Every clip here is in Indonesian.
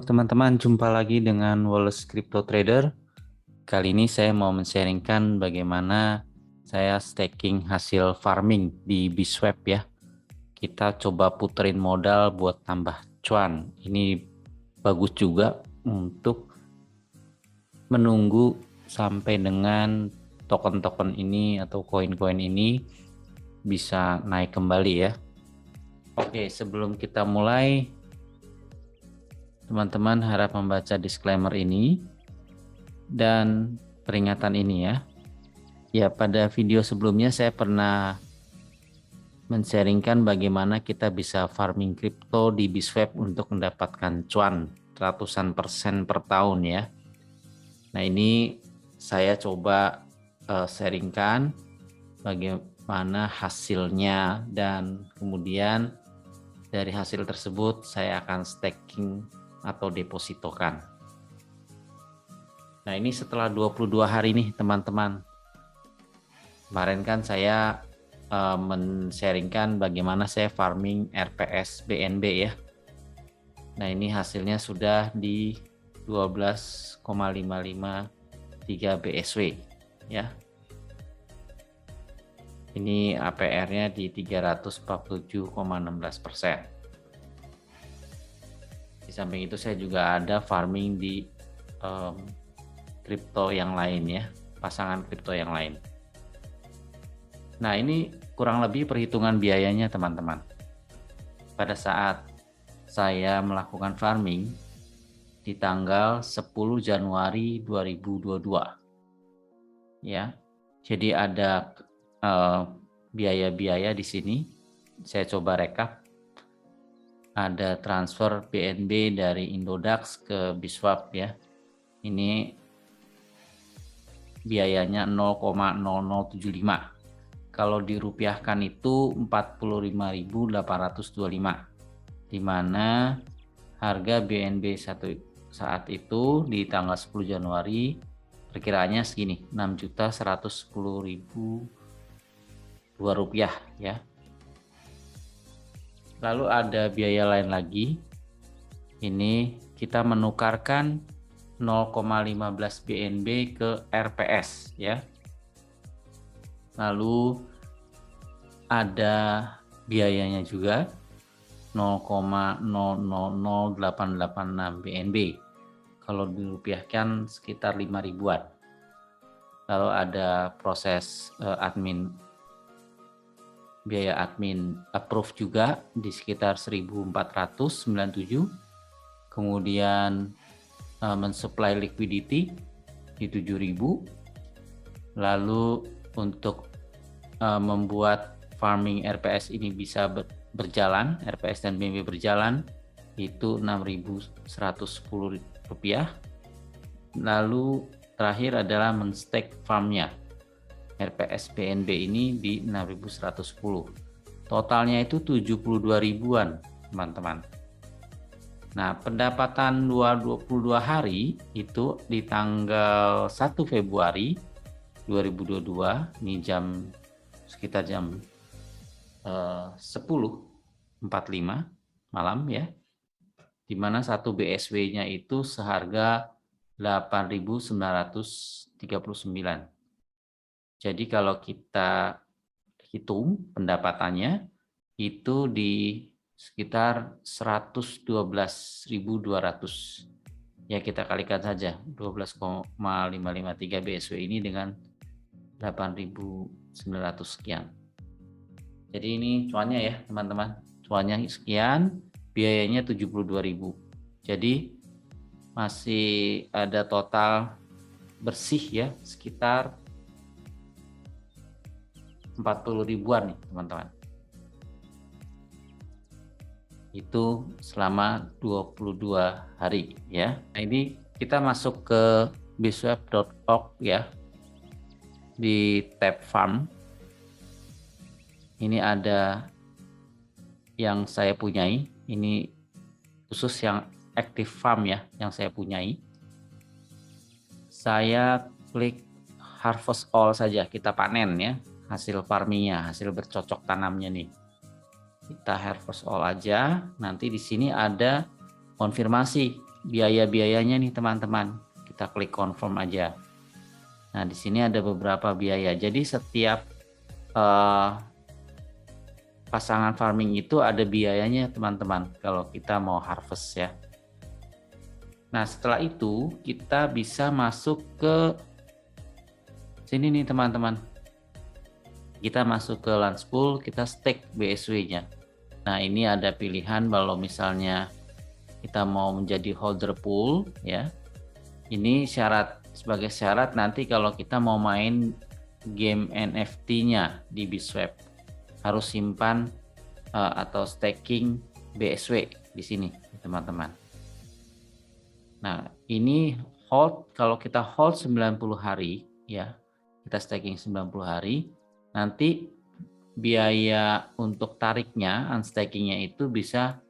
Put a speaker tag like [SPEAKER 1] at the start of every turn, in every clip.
[SPEAKER 1] teman-teman, jumpa lagi dengan Wallace Crypto Trader. Kali ini saya mau men-sharingkan bagaimana saya staking hasil farming di Biswap ya. Kita coba puterin modal buat tambah cuan. Ini bagus juga untuk menunggu sampai dengan token-token ini atau koin-koin ini bisa naik kembali ya. Oke, sebelum kita mulai, teman-teman harap membaca disclaimer ini dan peringatan ini ya. Ya, pada video sebelumnya saya pernah men-sharingkan bagaimana kita bisa farming kripto di Biswap untuk mendapatkan cuan ratusan persen per tahun ya. Nah, ini saya coba sharingkan bagaimana hasilnya dan kemudian dari hasil tersebut saya akan staking atau depositokan. Nah, ini setelah 22 hari nih teman-teman. Kemarin kan saya men-sharingkan bagaimana saya farming RPS BNB ya. Nah, ini hasilnya sudah di 12,553 BSW ya. Ini APR-nya di 347,16%. Di samping itu saya juga ada farming di kripto yang lain ya, pasangan kripto yang lain. Nah, ini kurang lebih perhitungan biayanya teman-teman. Pada saat saya melakukan farming di tanggal 10 Januari 2022 ya. Jadi ada biaya-biaya di sini. Saya coba rekap. Ada transfer BNB dari Indodax ke Biswap ya. Ini biayanya 0,0075. Kalau dirupiahkan itu 45.825. Di mana harga BNB saat itu di tanggal 10 Januari perkiraannya segini, 6.110.002 rupiah ya. Lalu ada biaya lain lagi. Ini kita menukarkan 0,15 BNB ke RPS ya. Lalu ada biayanya juga 0,000886 BNB. Kalau dirupiahkan sekitar 5 ribuan. Lalu ada proses biaya admin approve juga di sekitar 1.497. Kemudian mensupply liquidity di 7.000. Lalu untuk membuat farming RPS ini bisa berjalan, RPS dan BNB berjalan, itu 6.110 rupiah. Lalu terakhir adalah men-stake farmnya. RPS BNB ini di 6.110. Totalnya itu 72 ribuan, teman-teman. Nah, pendapatan 22 hari itu di tanggal 1 Februari 2022, ini sekitar jam 10.45 malam ya. Di mana 1 BSW-nya itu seharga 8.939. Jadi kalau kita hitung pendapatannya itu di sekitar 112.200. Ya, kita kalikan saja 12,553 BSW ini dengan 8.900 sekian. Jadi ini cuannya ya teman-teman. Cuannya sekian, biayanya 72.000. Jadi masih ada total bersih ya sekitar 40 ribuan nih teman-teman. Itu selama 22 hari ya. Nah, ini kita masuk ke biswap.org ya. Di tab farm. Ini ada yang saya punyai. Ini khusus yang active farm ya yang saya punyai. Saya klik harvest all saja, kita panen ya hasil farmingnya, hasil bercocok tanamnya nih. Kita harvest all aja. Nanti di sini ada konfirmasi biaya-biayanya nih teman-teman. Kita klik confirm aja. Nah, di sini ada beberapa biaya. Jadi setiap pasangan farming itu ada biayanya teman-teman kalau kita mau harvest ya. Nah, setelah itu kita bisa masuk ke sini nih teman-teman. Kita masuk ke Lunch Pool, kita stake BSW-nya. Nah, ini ada pilihan kalau misalnya kita mau menjadi holder pool ya. Ini sebagai syarat nanti kalau kita mau main game NFT-nya di Biswap harus simpan atau staking BSW di sini teman-teman. Nah, ini hold, kalau kita hold 90 hari ya. Kita staking 90 hari, nanti biaya untuk tariknya, unstakingnya itu bisa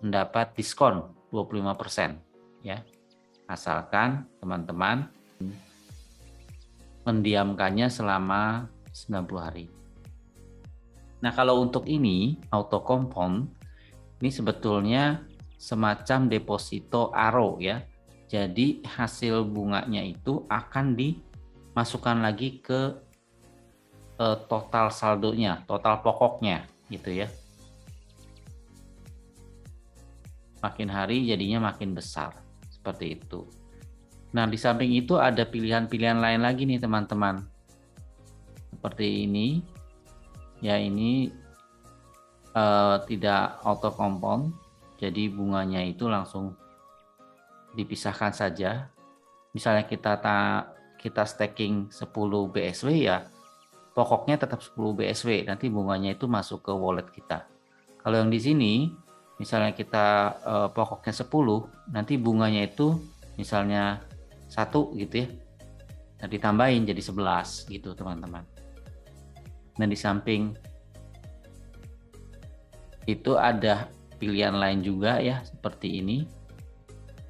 [SPEAKER 1] mendapat diskon 25% ya. Asalkan teman-teman mendiamkannya selama 90 hari. Nah, kalau untuk ini auto compound ini sebetulnya semacam deposito ARO ya. Jadi hasil bunganya itu akan dimasukkan lagi ke total saldonya, total pokoknya gitu ya. Makin hari jadinya makin besar, seperti itu. Nah, di samping itu ada pilihan-pilihan lain lagi nih teman-teman. Seperti ini, ya ini tidak auto compound, jadi bunganya itu langsung dipisahkan saja. Misalnya kita staking 10 BSW ya, pokoknya tetap 10 BSW, nanti bunganya itu masuk ke wallet kita. Kalau yang di sini, misalnya kita pokoknya 10, nanti bunganya itu misalnya 1 gitu ya, nah, ditambahin jadi 11 gitu teman-teman. Nah, di samping itu ada pilihan lain juga ya, seperti ini.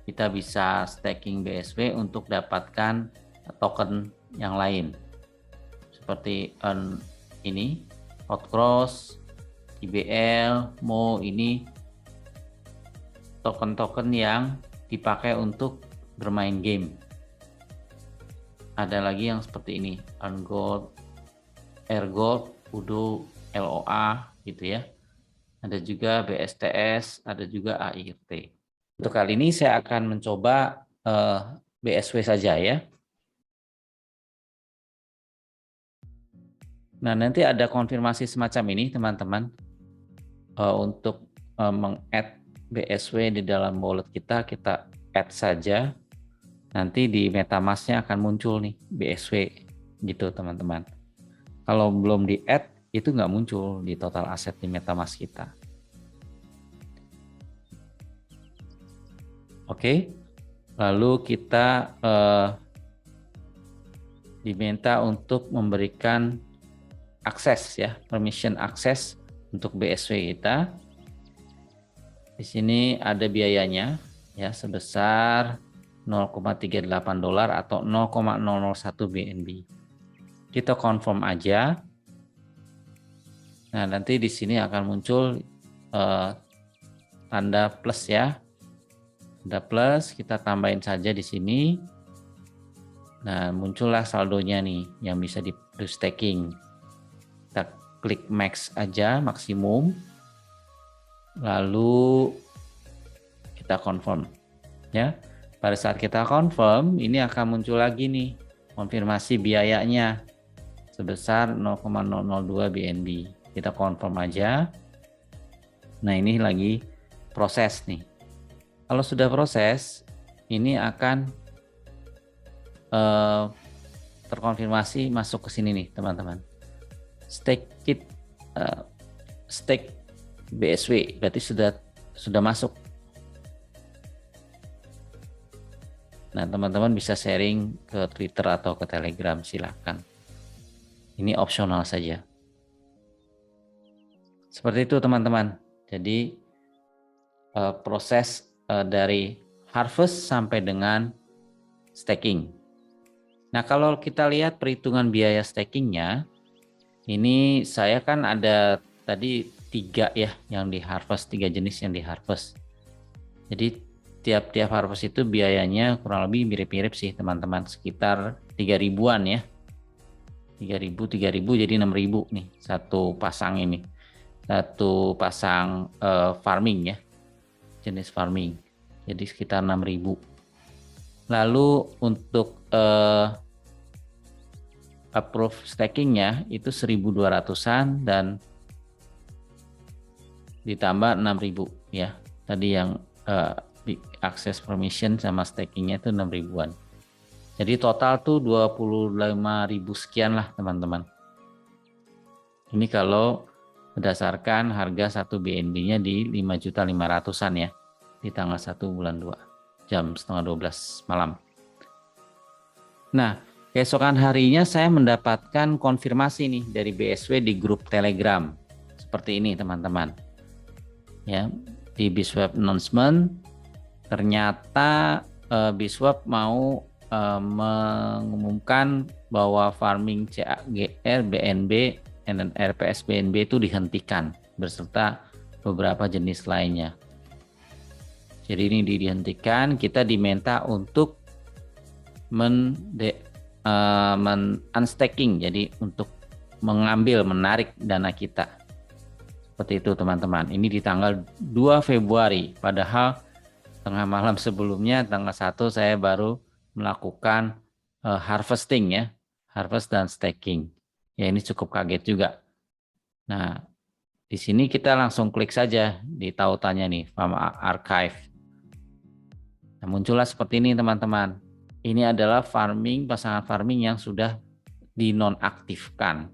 [SPEAKER 1] Kita bisa staking BSW untuk dapatkan token yang lain. Seperti ini, Outcross, IBL, Mo, ini token-token yang dipakai untuk bermain game. Ada lagi yang seperti ini, Ungold, Airgold, Udo, LOA gitu ya. Ada juga BSTS, ada juga AIRT. Untuk kali ini saya akan mencoba BSW saja ya. Nah, nanti ada konfirmasi semacam ini teman-teman. Untuk meng-add BSW di dalam wallet kita add saja. Nanti di MetaMask-nya akan muncul nih BSW gitu teman-teman. Kalau belum di-add itu nggak muncul di total aset di MetaMask kita. Oke, lalu kita diminta untuk memberikan akses ya, permission akses untuk BSW kita. Di sini ada biayanya ya sebesar $0,38 atau 0,001 BNB. Kita confirm aja. Nah, nanti di sini akan muncul tanda plus ya. Tanda plus, kita tambahin saja di sini. Nah, muncullah saldonya nih yang bisa di staking. Kita klik max aja, maksimum. Lalu kita confirm ya. Pada saat kita confirm, ini akan muncul lagi nih konfirmasi biayanya sebesar 0,002 BNB. Kita confirm aja. Nah, ini lagi proses nih. Kalau sudah proses, ini akan terkonfirmasi masuk ke sini nih teman-teman. Stake BSW berarti sudah masuk. Nah, teman-teman bisa sharing ke Twitter atau ke Telegram, silahkan. Ini opsional saja. Seperti itu teman-teman. Jadi proses dari harvest sampai dengan staking. Nah, kalau kita lihat perhitungan biaya stakingnya, ini saya kan ada tadi 3 ya yang di harvest, 3 jenis yang di harvest. Jadi tiap harvest itu biayanya kurang lebih mirip-mirip sih teman-teman, sekitar 3.000-an ya. 3.000 jadi 6.000 nih satu pasang ini. Satu pasang farming ya, jenis farming. Jadi sekitar 6.000. Lalu untuk approve stakingnya itu 1.200-an dan ditambah 6.000 ya. Tadi yang access permission sama stakingnya itu 6.000-an. Jadi total tuh 25.000 sekian lah teman-teman. Ini kalau berdasarkan harga satu BNB-nya di 5.500.000-an ya. Di tanggal 1 bulan 2 jam setengah 12 malam. Nah, keesokan harinya saya mendapatkan konfirmasi nih dari BSW di grup Telegram. Seperti ini teman-teman. Ya, di BISWAP announcement ternyata BISWAP mau mengumumkan bahwa farming CAGR, BNB, dan RPS BNB itu dihentikan beserta beberapa jenis lainnya. Jadi ini dihentikan, kita diminta untuk unstaking, jadi untuk menarik dana kita. Seperti itu teman-teman. Ini di tanggal 2 Februari, padahal tengah malam sebelumnya tanggal 1 saya baru melakukan harvesting ya, harvest dan staking. Ya ini cukup kaget juga. Nah, di sini kita langsung klik saja di tautannya nih, Farm Archive. Nah, muncullah seperti ini teman-teman. Ini adalah pasangan farming yang sudah dinonaktifkan.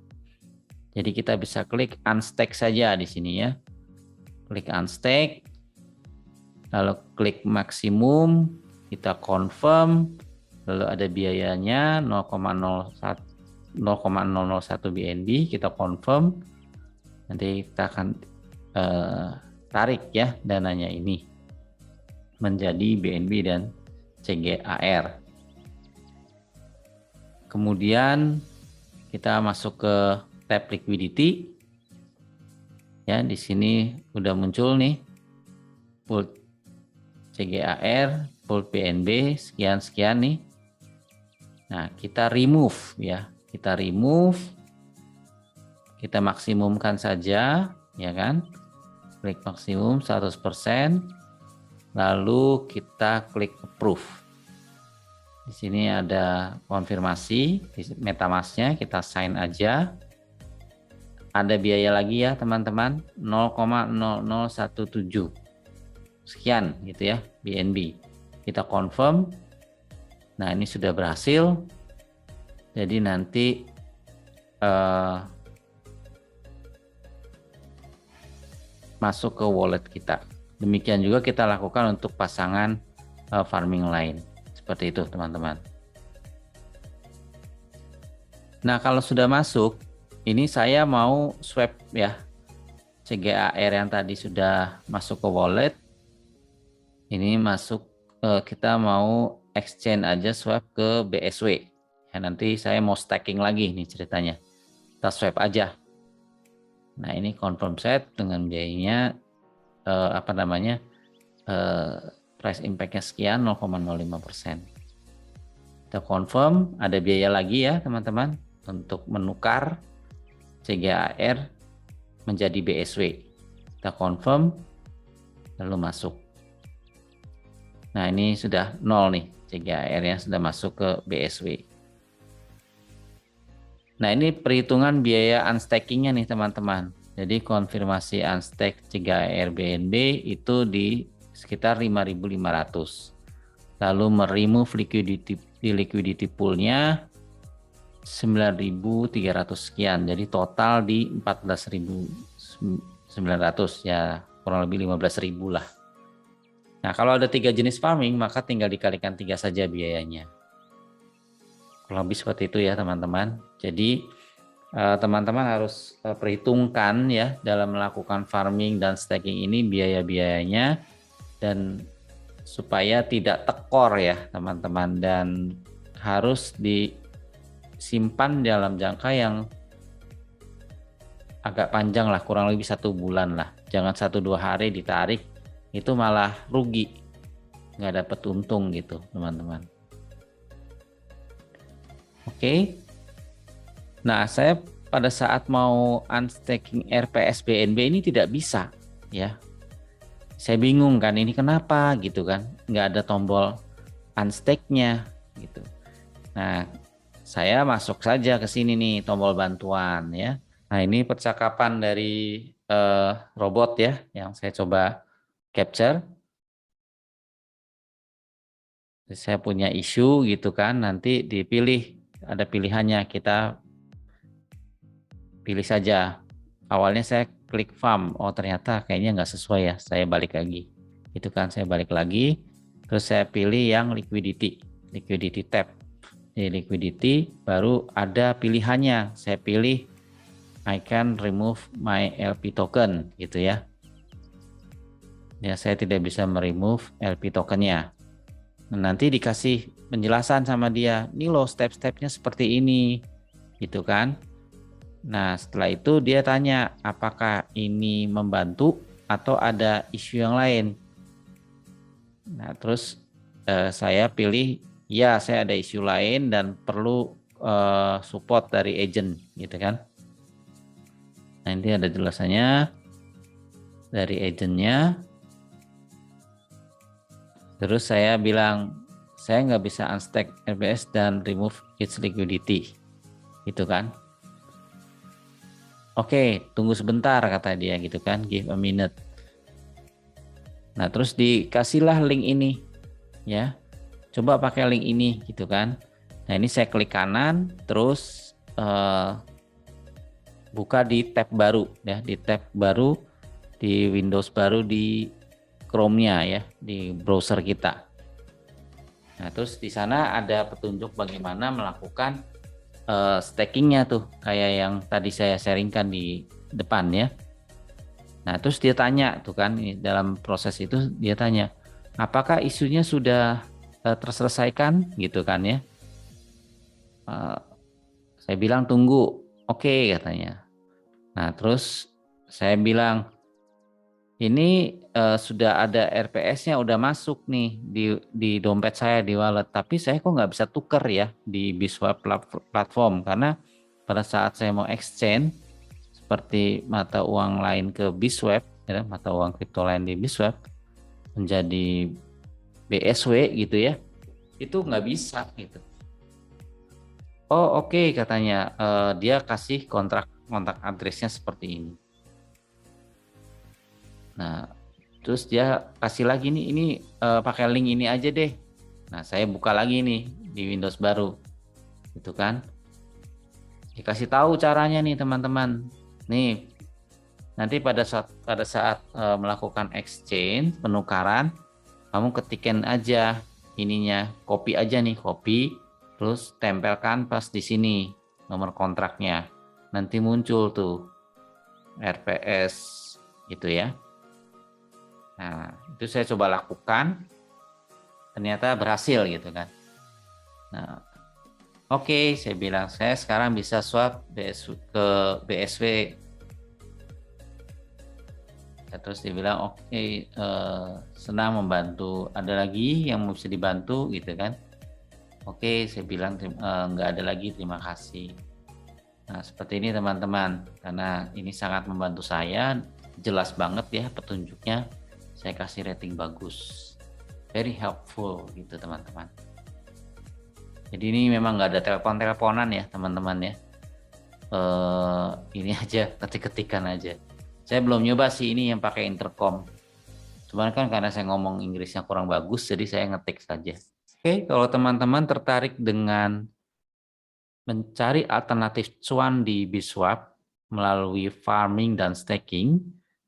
[SPEAKER 1] Jadi kita bisa klik unstake saja di sini ya. Klik unstake, lalu klik maksimum, kita confirm, lalu ada biayanya 0,001 BNB, kita confirm. Nanti kita akan tarik ya dananya ini menjadi BNB dan CGAR. Kemudian kita masuk ke tab liquidity. Ya, di sini udah muncul nih pool CGAR, pool BNB sekian-sekian nih. Nah, kita remove ya. Kita remove. Kita maksimumkan saja, ya kan? Klik maksimum 100%. Lalu kita klik approve. Di sini ada konfirmasi di MetaMask-nya, kita sign aja. Ada biaya lagi ya teman-teman, 0,0017 sekian gitu ya BNB. Kita confirm. Nah ini sudah berhasil. Jadi nanti masuk ke wallet kita. Demikian juga kita lakukan untuk pasangan farming lain. Seperti itu teman-teman. Nah kalau sudah masuk, ini saya mau swap ya. CGAR yang tadi sudah masuk ke wallet. Ini masuk, kita mau exchange aja swap ke BSW. Ya, nanti saya mau staking lagi nih ceritanya. Kita swap aja. Nah ini confirm set dengan biayanya price impact-nya sekian 0,05%. Kita confirm, ada biaya lagi ya teman-teman untuk menukar CGAR menjadi BSW. Kita confirm, lalu masuk. Nah ini sudah 0 nih, CGAR-nya sudah masuk ke BSW. Nah ini perhitungan biaya unstaking-nya nih teman-teman. Jadi konfirmasi unstake CGAR BNB itu di sekitar 5.500. Lalu meremove liquidity pool-nya 9.300 sekian. Jadi total di 14.900 ya, kurang lebih 15.000 lah. Nah, kalau ada 3 jenis farming maka tinggal dikalikan 3 saja biayanya. Kurang lebih seperti itu ya, teman-teman. Jadi teman-teman harus perhitungkan ya dalam melakukan farming dan staking ini biaya-biayanya, dan supaya tidak tekor ya teman-teman, dan harus disimpan dalam jangka yang agak panjang lah, kurang lebih 1 bulan lah. Jangan 1-2 hari ditarik, itu malah rugi. nggak dapat untung gitu teman-teman. Oke. Nah, saya pada saat mau unstaking RPS BNB ini tidak bisa ya. Saya bingung kan, ini kenapa gitu kan, nggak ada tombol unstake-nya gitu. Nah, saya masuk saja ke sini nih, tombol bantuan ya. Nah, ini percakapan dari robot ya, yang saya coba capture. Saya punya isu gitu kan, nanti dipilih, ada pilihannya, kita pilih saja. Awalnya saya klik farm, oh ternyata kayaknya nggak sesuai ya, saya balik lagi. Itu kan saya balik lagi, terus saya pilih yang liquidity tab. Di liquidity baru ada pilihannya, saya pilih I can remove my LP token gitu ya. Ya, saya tidak bisa meremove LP tokennya. Nanti dikasih penjelasan sama dia, nih loh step-stepnya seperti ini, gitu kan. Nah, setelah itu dia tanya apakah ini membantu atau ada isu yang lain. Nah, terus saya pilih ya, saya ada isu lain dan perlu support dari agent gitu kan. Nanti ada jelasannya dari agentnya. Terus saya bilang saya nggak bisa unstack RBS dan remove its liquidity, gitu kan. Oke, tunggu sebentar kata dia gitu kan, give a minute. Nah, terus dikasihlah link ini ya. Coba pakai link ini gitu kan. Nah, ini saya klik kanan terus buka di tab baru ya, di tab baru di Windows baru di Chrome-nya ya, di browser kita. Nah, terus di sana ada petunjuk bagaimana melakukan stakingnya tuh, kayak yang tadi saya sharingkan di depan ya. Nah, terus dia tanya tuh kan, dalam proses itu dia tanya, apakah isunya sudah terselesaikan gitu kan ya. Saya bilang tunggu, oke katanya. Nah, terus saya bilang ini sudah ada RPS-nya udah masuk nih di dompet saya di wallet, tapi saya kok nggak bisa tuker ya di Biswap platform, karena pada saat saya mau exchange seperti mata uang lain ke Biswap ya, mata uang kripto lain di Biswap menjadi BSW gitu ya, itu nggak bisa gitu. Oh oke, katanya dia kasih kontak addressnya seperti ini. Nah, terus dia kasih lagi nih, ini pakai link ini aja deh. Nah, saya buka lagi nih di Windows baru, gitu kan. Dikasih tahu caranya nih teman-teman. Nih, nanti pada saat melakukan exchange penukaran, kamu ketikin aja ininya, copy aja nih, copy, terus tempelkan pas di sini nomor kontraknya. Nanti muncul tuh RPS gitu ya. Nah, itu saya coba lakukan, ternyata berhasil gitu kan. Nah, oke, saya bilang saya sekarang bisa swap ke BSW. Ya, terus dia bilang oke, senang membantu. Ada lagi yang bisa dibantu gitu kan? Oke, saya bilang nggak ada lagi, terima kasih. Nah, seperti ini teman-teman, karena ini sangat membantu saya, jelas banget ya petunjuknya. Saya kasih rating bagus, very helpful gitu teman-teman. Jadi ini memang nggak ada telepon-teleponan ya teman-teman ya. Ini aja, ketik-ketikan aja. Saya belum nyoba sih ini yang pakai intercom. Cuman kan karena saya ngomong Inggrisnya kurang bagus, jadi saya ngetik saja. Oke, kalau teman-teman tertarik dengan mencari alternatif cuan di Biswap melalui farming dan staking,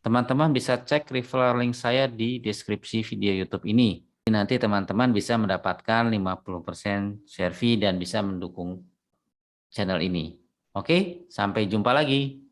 [SPEAKER 1] teman-teman bisa cek referral link saya di deskripsi video YouTube ini. Nanti teman-teman bisa mendapatkan 50% share fee dan bisa mendukung channel ini. Oke, sampai jumpa lagi.